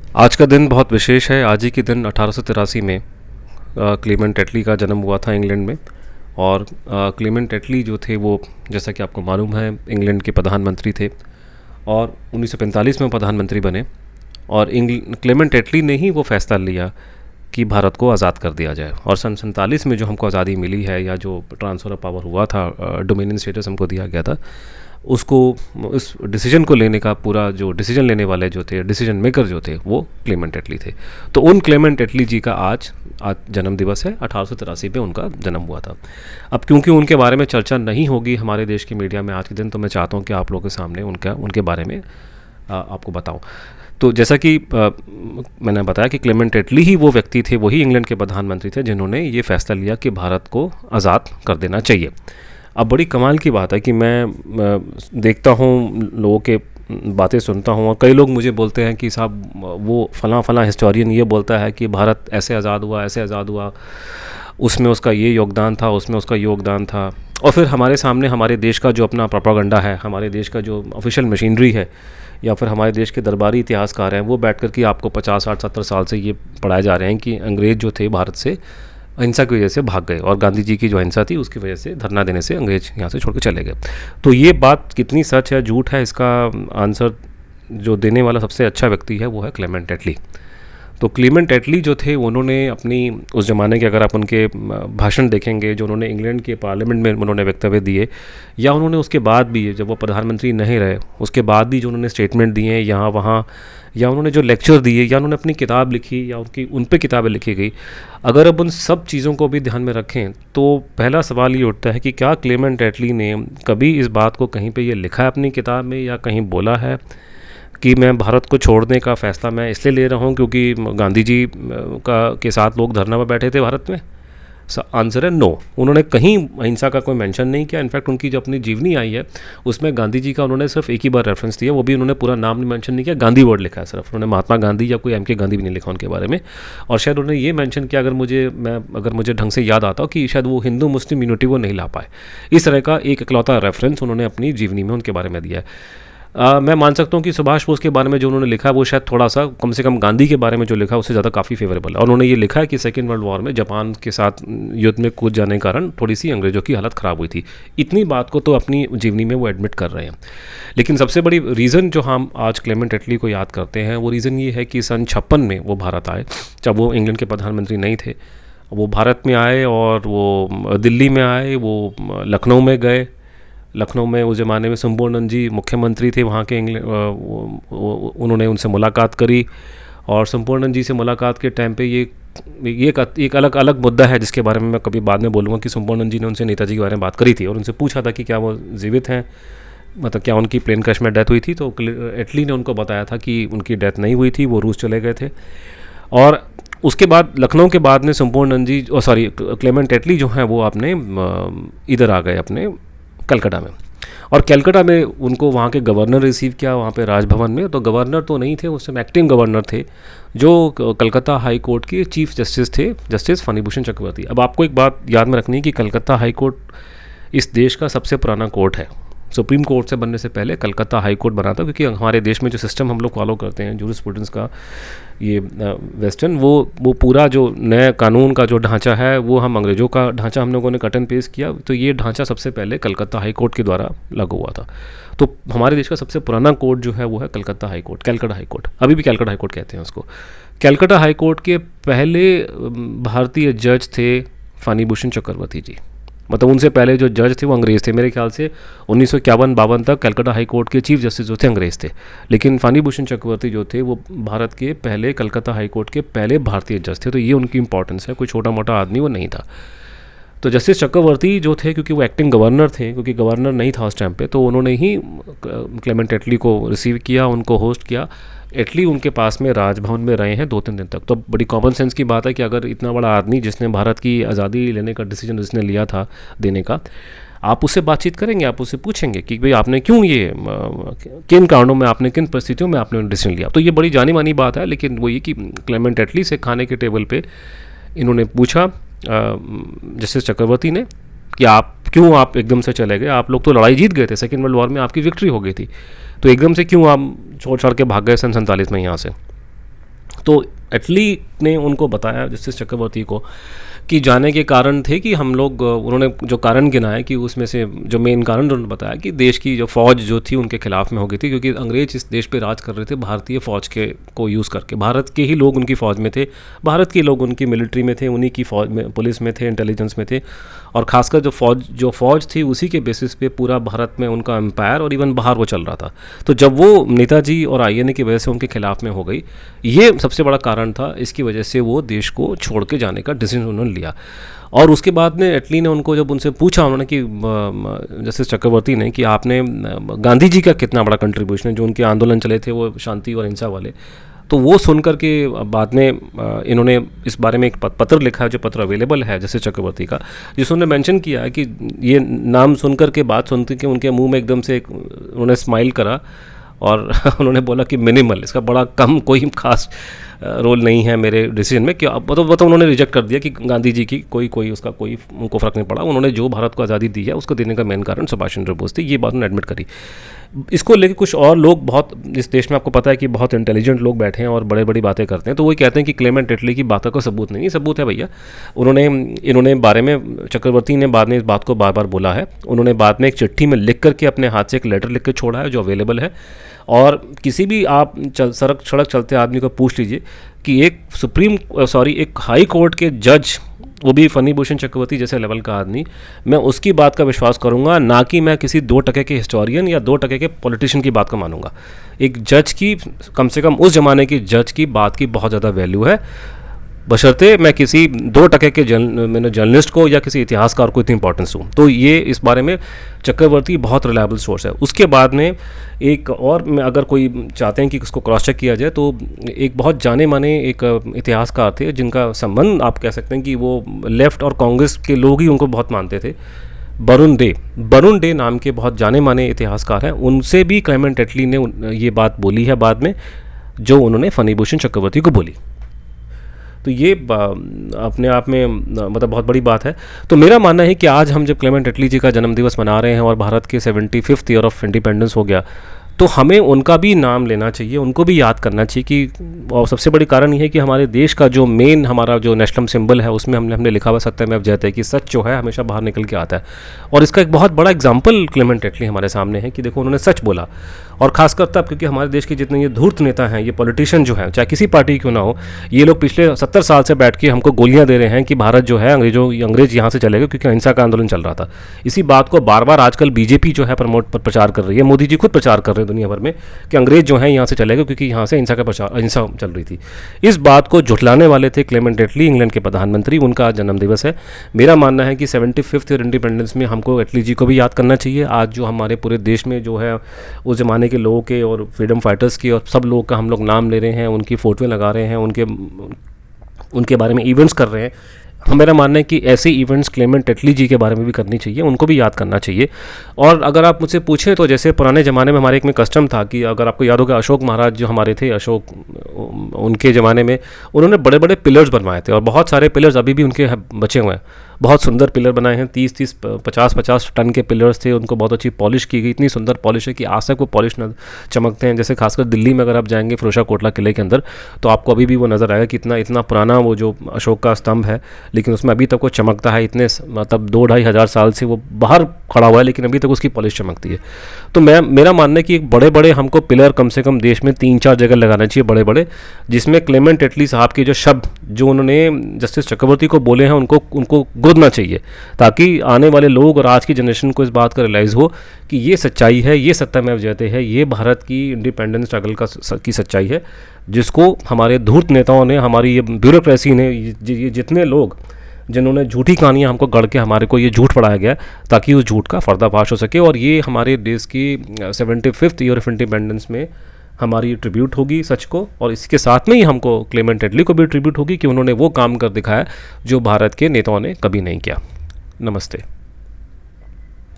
आज का दिन बहुत विशेष है। आज ही के दिन 1883 में क्लेमेंट एटली का जन्म हुआ था इंग्लैंड में। और क्लेमेंट एटली जो थे वो, जैसा कि आपको मालूम है, इंग्लैंड के प्रधानमंत्री थे और 1945 में प्रधानमंत्री बने। और क्लेमेंट एटली ने ही वो फैसला लिया कि भारत को आज़ाद कर दिया जाए। और सन 47 में जो हमको आज़ादी मिली है, या जो ट्रांसफ़र ऑफ पावर हुआ था, डोमिनियन स्टेटस हमको दिया गया था, उसको, इस डिसीजन को लेने का पूरा जो डिसीजन लेने वाले जो थे, डिसीजन मेकर जो थे, वो क्लेमेंट एटली थे। तो उन क्लेमेंट एटली जी का आज जन्म दिवस है। 1883 में उनका जन्म हुआ था। अब क्योंकि उनके बारे में चर्चा नहीं होगी हमारे देश की मीडिया में आज के दिन, तो मैं चाहता हूँ कि आप लोगों के सामने उनके बारे में आपको बताऊँ। तो जैसा कि मैंने बताया कि क्लेमेंट एटली ही वो व्यक्ति थे, वही इंग्लैंड के प्रधानमंत्री थे जिन्होंने ये फैसला लिया कि भारत को आज़ाद कर देना चाहिए। अब बड़ी कमाल की बात है कि मैं देखता हूँ, लोगों के बातें सुनता हूँ, और कई लोग मुझे बोलते हैं कि साहब वो फलां हिस्टोरियन ये बोलता है कि भारत ऐसे आज़ाद हुआ, ऐसे आज़ाद हुआ, उसमें उसका ये योगदान था, उसमें उसका योगदान था। और फिर हमारे सामने हमारे देश का जो अपना प्रोपेगेंडा है, हमारे देश का जो ऑफिशियल मशीनरी है, या फिर हमारे देश के दरबारी इतिहासकार हैं, वो बैठ कर के आपको 50, 60, 70 साल से ये पढ़ाए जा रहे हैं कि अंग्रेज़ जो थे भारत से अहिंसा की वजह से भाग गए, और गांधी जी की जो अहिंसा थी उसकी वजह से, धरना देने से अंग्रेज यहाँ से छोड़ के चले गए। तो ये बात कितनी सच है, झूठ है, इसका आंसर जो देने वाला सबसे अच्छा व्यक्ति है वो है क्लेमेंट एटली। तो क्लेमेंट एटली जो थे, उन्होंने अपनी उस ज़माने के, अगर आप उनके भाषण देखेंगे जो उन्होंने इंग्लैंड के पार्लियामेंट में उन्होंने वक्तव्य दिए, या उन्होंने उसके बाद भी, जब वो प्रधानमंत्री नहीं रहे उसके बाद भी जो उन्होंने स्टेटमेंट दिए यहाँ वहाँ, या उन्होंने जो लेक्चर दिए, या उन्होंने अपनी किताब लिखी, या उन पे किताबें लिखी गई, अगर अब उन सब चीज़ों को भी ध्यान में रखें तो पहला सवाल ये उठता है कि क्या क्लेमेंट एटली ने कभी इस बात को कहीं पे ये लिखा है अपनी किताब में, या कहीं बोला है कि मैं भारत को छोड़ने का फ़ैसला मैं इसलिए ले रहा हूँ क्योंकि गांधी जी के साथ लोग धरना पर बैठे थे भारत में? आंसर है नो। उन्होंने कहीं अहिंसा का कोई मेंशन नहीं किया। इनफैक्ट उनकी जो अपनी जीवनी आई है उसमें गांधी जी का उन्होंने सिर्फ एक ही बार रेफरेंस दिया, वो भी उन्होंने पूरा नाम नहीं मेंशन नहीं किया, गांधी वर्ड लिखा है सिर्फ। उन्होंने महात्मा गांधी या कोई एम के गांधी भी नहीं लिखा उनके बारे में। और शायद उन्होंने ये मेंशन किया, अगर मुझे ढंग से याद आता हो, कि शायद वो हिंदू मुस्लिम यूनिटी वो नहीं ला पाए। इस तरह का एक इकलौता रेफरेंस उन्होंने अपनी जीवनी में उनके बारे में दिया है। मैं मान सकता हूँ कि सुभाष बोस के बारे में जो उन्होंने लिखा है वो शायद थोड़ा सा, कम से कम गांधी के बारे में जो लिखा है उससे ज़्यादा काफ़ी फेवरेबल है। और उन्होंने ये लिखा है कि सेकेंड वर्ल्ड वॉर में जापान के साथ युद्ध में कूद जाने के कारण थोड़ी सी अंग्रेज़ों की हालत ख़राब हुई थी। इतनी बात को तो अपनी जीवनी में वो एडमिट कर रहे हैं। लेकिन सबसे बड़ी रीज़न जो हम आज क्लेमेंट एटली को याद करते हैं, वो रीज़न ये है कि सन 56 में वो भारत आए, जब वो इंग्लैंड के प्रधानमंत्री नहीं थे। वो भारत में आए और वो दिल्ली में आए, वो लखनऊ में गए। लखनऊ में उस ज़माने में संपूर्णनंद जी मुख्यमंत्री थे वहाँ के, उन्होंने उनसे मुलाकात करी। और संपूर्णनंद जी से मुलाकात के टाइम पे ये एक अलग मुद्दा है जिसके बारे में मैं कभी बाद में बोलूँगा, कि संपूर्णनंद जी ने उनसे नेताजी के बारे में बात करी थी और उनसे पूछा था कि क्या वो जीवित हैं, मतलब क्या उनकी प्लेन क्रैश में डेथ हुई थी। तो एटली ने उनको बताया था कि उनकी डेथ नहीं हुई थी, वो रूस चले गए थे। और उसके बाद लखनऊ के बाद में संपूर्णनंद जी, क्लेमेंट एटली जो हैं वो आपने इधर आ गए अपने कलकत्ता में। और कलकत्ता में उनको वहाँ के गवर्नर रिसीव किया, वहाँ पे राजभवन में। तो गवर्नर तो नहीं थे उस समय, एक्टिंग गवर्नर थे, जो कलकत्ता हाई कोर्ट के चीफ जस्टिस थे, जस्टिस फणिभूषण चक्रवर्ती। अब आपको एक बात याद में रखनी है कि कलकत्ता हाई कोर्ट इस देश का सबसे पुराना कोर्ट है। सुप्रीम कोर्ट से बनने से पहले कलकत्ता हाई कोर्ट बना था, क्योंकि हमारे देश में जो सिस्टम हम लोग फॉलो करते हैं जूरिस्प्रूडेंस का, ये वेस्टर्न, वो पूरा जो नया कानून का जो ढांचा है वो हम अंग्रेज़ों का ढांचा हम लोगों ने कट एंड पेस्ट किया। तो ये ढांचा सबसे पहले कलकत्ता हाई कोर्ट के द्वारा लागू हुआ था। तो हमारे देश का सबसे पुराना कोर्ट जो है वो है Calcutta high court, Calcutta high court. अभी भी कैलकाटा हाई कोर्ट कहते हैं उसको। कैलकाटा हाई कोर्ट के पहले भारतीय जज थे फणिभूषण चक्रवर्ती जी। मतलब उनसे पहले जो जज थे वो अंग्रेज़ थे। मेरे ख्याल से 1951-52 तक कलकत्ता हाई कोर्ट के चीफ जस्टिस जो थे अंग्रेज़ थे। लेकिन फणिभूषण चक्रवर्ती जो थे वो भारत के पहले, कलकत्ता हाई कोर्ट के पहले भारतीय जज थे। तो ये उनकी इंपॉर्टेंस है, कोई छोटा मोटा आदमी वो नहीं था। तो जस्टिस चक्रवर्ती जो थे, क्योंकि वो एक्टिंग गवर्नर थे, क्योंकि गवर्नर नहीं था उस टाइम पे, तो उन्होंने ही क्लेमेंट एटली को रिसीव किया, उनको होस्ट किया। एटली उनके पास में राजभवन में रहे हैं 2-3 दिन तक। तो बड़ी कॉमन सेंस की बात है कि अगर इतना बड़ा आदमी जिसने भारत की आज़ादी लेने का डिसीजन जिसने लिया था देने का, आप उससे बातचीत करेंगे, आप उससे पूछेंगे कि भाई आपने क्यों ये, किन कारणों में आपने, किन परिस्थितियों में आपने डिसीजन लिया। तो ये बड़ी जानी मानी बात है। लेकिन वो ये कि क्लेमेंट एटली से खाने के टेबल पे इन्होंने पूछा जस्टिस चक्रवर्ती ने कि आप एकदम से चले गए, आप लोग तो लड़ाई जीत गए थे, सेकेंड वर्ल्ड वॉर में आपकी विक्ट्री हो गई थी, तो एकदम से क्यों आप छोड़ छाड़ के भाग गए सन 47 में यहाँ से। तो एटली ने उनको बताया, जस्टिस चक्रवर्ती को, कि जाने के कारण थे कि हम लोग, उन्होंने जो कारण गिनाया कि उसमें से जो मेन कारण उन्होंने बताया कि देश की जो फ़ौज जो थी उनके खिलाफ में हो गई थी, क्योंकि अंग्रेज इस देश पे राज कर रहे थे भारतीय फ़ौज के को यूज़ करके। भारत के ही लोग उनकी फ़ौज में थे, भारत के लोग उनकी मिलिट्री में थे, उन्हीं की फ़ौज में, पुलिस में थे, इंटेलिजेंस में थे, और ख़ासकर जो फ़ौज थी उसी के बेसिस पे पूरा भारत में उनका एम्पायर और इवन बाहर वो चल रहा था। तो जब वो नेताजी और आईएनए की वजह से उनके खिलाफ में हो गई, ये सबसे बड़ा कारण था। इसकी वजह से वो देश को छोड़ के जाने का डिसीजन उन्होंने लिया। और उसके बाद में एटली ने उनको, जब उनसे पूछा उन्होंने कि जस्टिस चक्रवर्ती ने, कि आपने गांधी जी का कितना बड़ा कंट्रीब्यूशन है, जो उनके आंदोलन चले थे वो शांति और हिंसा वाले, तो वो सुनकर के बाद में इन्होंने इस बारे में एक पत्र लिखा है, जो पत्र अवेलेबल है जस्टिस चक्रवर्ती का, जिसमें मेंशन किया है कि ये नाम सुनकर के, बात सुनते के उनके मुंह में एकदम से उन्होंने स्माइल करा और उन्होंने बोला कि मिनिमल, इसका बड़ा कम, कोई खास रोल नहीं है मेरे डिसीजन में। क्या मतलब उन्होंने रिजेक्ट कर दिया कि गांधी जी की कोई उसका कोई उनको फ़र्क नहीं पड़ा। उन्होंने जो भारत को आज़ादी दी है उसको देने का मेन कारण सुभाष चंद्र बोस थी, ये बात उन्होंने एडमिट करी। इसको लेकर कुछ और लोग, बहुत इस देश में आपको पता है कि बहुत इंटेलिजेंट लोग बैठे हैं और बड़ी बड़ी बातें करते हैं, तो वही कहते हैं कि क्लेमेंट एटली की बातों का सबूत नहीं है। सबूत है भैया। इन्होंने बारे में, चक्रवर्ती ने बाद में इस बात को बार बार बोला है। उन्होंने बाद में एक चिट्ठी में लिख करके अपने हाथ से एक लेटर लिख के छोड़ा है, जो अवेलेबल है। और किसी भी आप सड़क चलते आदमी को पूछ लीजिए कि एक हाई कोर्ट के जज, वो भी फनी भूषण चक्रवर्ती जैसे लेवल का आदमी, मैं उसकी बात का विश्वास करूंगा, ना कि मैं किसी 2% के हिस्टोरियन या 2% के पॉलिटिशियन की बात को मानूंगा। एक जज की, कम से कम उस ज़माने की जज की बात की बहुत ज़्यादा वैल्यू है, बशर्ते मैं किसी 2% के जर्नलिस्ट को या किसी इतिहासकार को इतनी इंपॉर्टेंस दूँ। तो ये इस बारे में चक्रवर्ती बहुत रिलायबल सोर्स है। उसके बाद में एक और, मैं अगर कोई चाहते हैं कि उसको क्रॉस चेक किया जाए, तो एक बहुत जाने माने एक इतिहासकार थे जिनका संबंध आप कह सकते हैं कि वो लेफ्ट और कांग्रेस के लोग ही उनको बहुत मानते थे, बरुण डे नाम के बहुत जाने माने इतिहासकार हैं। उनसे भी क्लेमेंट एटली ने ये बात बोली है बाद में, जो उन्होंने फनी भूषण चक्रवर्ती को बोली। तो ये अपने आप में मतलब बहुत बड़ी बात है। तो मेरा मानना है कि आज हम जब क्लेमेंट एटली जी का जन्मदिवस मना रहे हैं और भारत के 75th ईयर ऑफ इंडिपेंडेंस हो गया, तो हमें उनका भी नाम लेना चाहिए, उनको भी याद करना चाहिए कि, और सबसे बड़ी कारण ये है कि हमारे देश का जो मेन, हमारा जो नेशनल सिंबल है, उसमें हमने लिखा हुआ सत्यमेव जयते, कि सच जो है हमेशा बाहर निकल के आता है। और इसका एक बहुत बड़ा एग्जाम्पल क्लेमेंट एटली हमारे सामने है कि देखो उन्होंने सच बोला। और खासकर तब, क्योंकि हमारे देश के जितने ये धूर्त नेता हैं, ये पॉलिटिशियन जो हैं, चाहे किसी पार्टी क्यों ना हो, ये लोग पिछले 70 साल से बैठ के हमको गोलियां दे रहे हैं कि भारत जो है अंग्रेज यहाँ से चलेगा, क्योंकि अहिंसा का आंदोलन चल रहा था। इसी बात को बार बार आजकल बीजेपी जो है प्रचार कर रही है, मोदी जी खुद प्रचार कर रहे हैं दुनिया भर में कि अंग्रेज जो हैं यहाँ से चलेगा, क्योंकि यहाँ से अहिंसा चल रही थी। इस बात को झुठलाने वाले थे क्लेमेंट एटली, इंग्लैंड के प्रधानमंत्री। उनका आज जन्मदिवस है। मेरा मानना है कि 75th ईयर इंडिपेंडेंस में हमको एटली जी को भी याद करना चाहिए। आज जो हमारे पूरे देश में जो है उस ज़माने के लोगों के और फ्रीडम फाइटर्स की और सब लोगों का हम लोग नाम ले रहे हैं, उनकी फ़ोटोएं लगा रहे हैं, उनके बारे में इवेंट्स कर रहे हैं। मेरा मानना है कि ऐसे इवेंट्स क्लेमेंट एटली जी के बारे में भी करनी चाहिए, उनको भी याद करना चाहिए। और अगर आप मुझसे पूछें तो जैसे पुराने ज़माने में हमारे एक में कस्टम था कि अगर आपको याद होगा, अशोक महाराज जो हमारे थे, उनके ज़माने में उन्होंने बड़े बड़े पिलर्स बनवाए थे, और बहुत सारे पिलर्स अभी भी उनके बचे हुए हैं। बहुत सुंदर पिलर बनाए हैं, 30-30, 50-50 टन के पिलर्स थे। उनको बहुत अच्छी पॉलिश की गई, इतनी सुंदर पॉलिश है कि आज तक वो पॉलिश न चमकते हैं। जैसे खासकर दिल्ली में अगर आप जाएंगे फिरोजा कोटला किले के अंदर, तो आपको अभी भी वो नज़र आएगा कि इतना पुराना वो जो अशोक का स्तंभ है, लेकिन उसमें अभी तक वो चमकता है। इतने मतलब 2-2.5 हज़ार साल से वो बाहर खड़ा हुआ है, लेकिन अभी तक उसकी पॉलिश चमकती है। तो मेरा मानना है कि बड़े बड़े हमको पिलर कम से कम देश में 3-4 जगह लगाना चाहिए, बड़े बड़े, जिसमें क्लेमेंट एटली साहब के जो शब्द जो उन्होंने जस्टिस चक्रवर्ती को बोले हैं उनको गोदना चाहिए, ताकि आने वाले लोग और आज की जनरेशन को इस बात का रियलाइज़ हो कि ये सच्चाई है, ये सत्यमेव जयते है, ये भारत की इंडिपेंडेंस स्ट्रगल की सच्चाई है, जिसको हमारे धूर्त नेताओं ने, हमारी ये ब्यूरोक्रेसी ने, ये जितने लोग जिन्होंने झूठी कहानियाँ हमको गढ़ के हमारे को ये झूठ पढ़ाया गया, ताकि उस झूठ का पर्दाफाश हो सके। और ये हमारे देश की 75th ईयर ऑफ इंडिपेंडेंस में हमारी ट्रिब्यूट होगी सच को, और इसके साथ में ही हमको क्लेमेंट एटली को भी ट्रिब्यूट होगी कि उन्होंने वो काम कर दिखाया जो भारत के नेताओं ने कभी नहीं किया। नमस्ते।